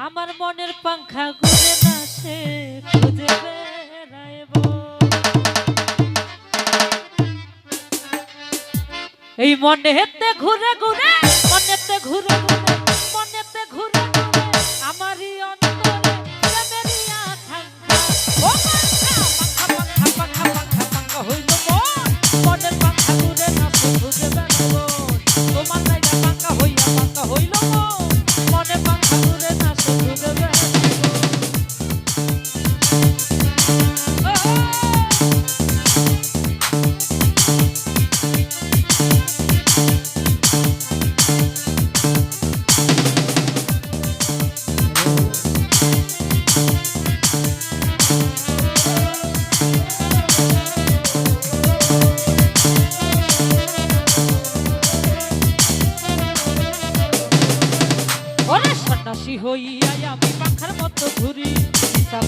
আমার মনের পাংখা ঘুরে না সে খুঁজে বেড়াইব এই মনেতে ঘুরে ঘুরে মনেতে ঘুরে ঘুরে মনেতে ঘুরে ঘুরে আমারই অন্তরে প্রেমেরই আকাঙ্ক্ষা ও পাংখা পাংখা পাংখা পাংখা পাংখা হইল মনের পাংখা ঘুরে না সে খুঁজে বেড়াইব তোমার জায়গা পাংখা হইল মনে পাংখা ঘুরে না সে খুঁজে বেড়াইব হইয়া আমি পাখার মতো ঘুরি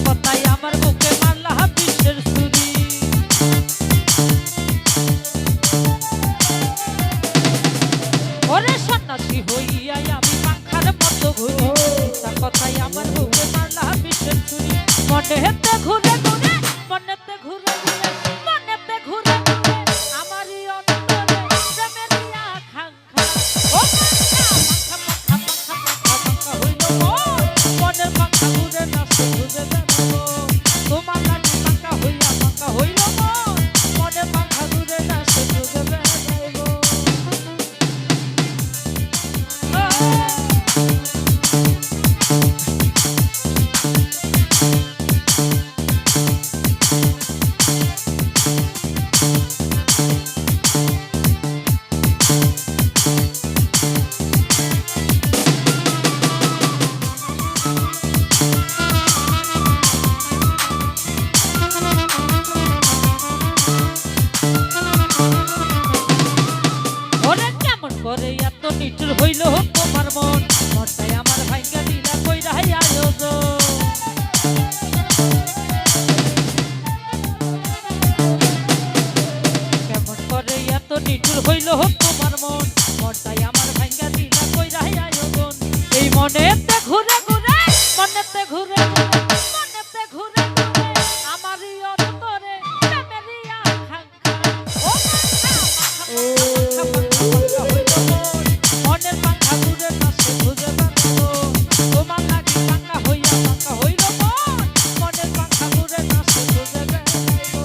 কথাই আমার বুকে মারলা বিশ্বের ছুরি ওরে সন্ন্যাসী হইয়া আমি পাখার মতো ঘুরি কথাই আমার বুকে মারলা বিশ্বের ছুরি মনেতে ঘুরে ঘুরে মনেতে ঘুরে ঘুরে মনেতে ঘুরে ঘুরে আমারই অন্তরে প্রেমেরই আকাঙ্ক্ষা ও মনের পাংখা ঘুরে না সে খুঁজে বেড়াবো তোমার লাগি পাংখা হইল মনের পাংখা ঘুরে না সে খুঁজে বেড়াইবো করে এত নিঠুর হইল তোমার মন মনটাই আমার ভাঙ্গা দিলা কইরা আয়োজন কেমন করে এত নিঠুর হইল তোমার মন মনটাই আমার ভাঙ্গা দিলা কইরা আয়োজন এই মনেতে ঘুরে ঘুরে মনেতে ঘুরে ঘুরে মনেতে ঘুরে ঘুরে আমারই অন্তরে প্রেমেরই আকাঙ্ক্ষা ও মনের পাংখা ঘুরে না সে খুঁজে বেড়াবো তোমার লাগি পাংখা হইল মনের পাংখা ঘুরে না সে খুঁজে বেড়াবো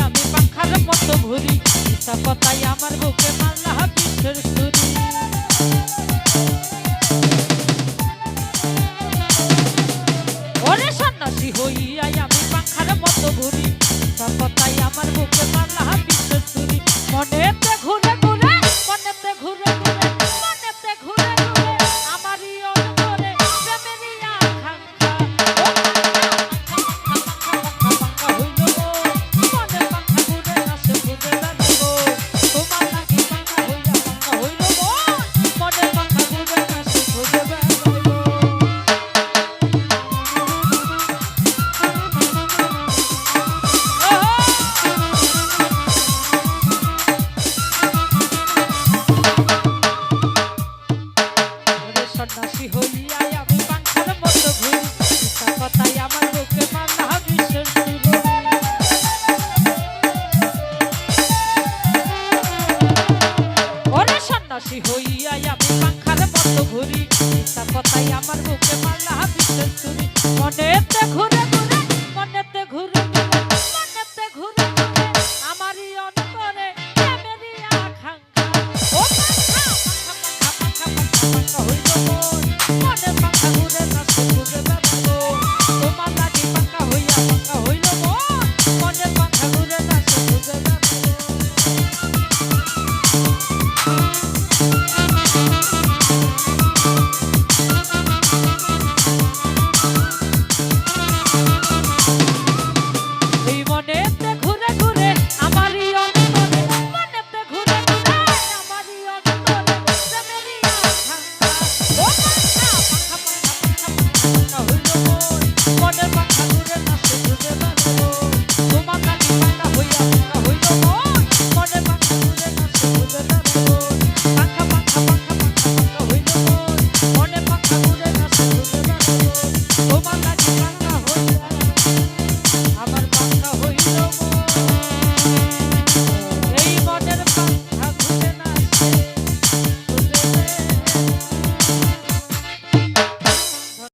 আমি পাখার মতো ঘুরি কথাই আমার বুকে মারলা বিশ্বের ছুরি ওরে সন্ন্যাসী হইয়া আমি পাখার মতো ঘুরি কথাই আমার বুকে মারলা বিশ্বের ছুরি মনেতে ঘুরে ঘুরে মনেতে ঘুরে ঘুরে মনেতে ঘুরে ঘুরে আমারই অন্তরে প্রেমেরই আকাঙ্ক্ষা সন্ন্যাসী হইয়া আমি পাংখার মতো ঘুরি কথাই আমার বুকে মারলা বিশ্বের ছুরি ওরে সন্ন্যাসী হইয়া আমি পাংখার মতো ঘুরি কথাই আমার বুকে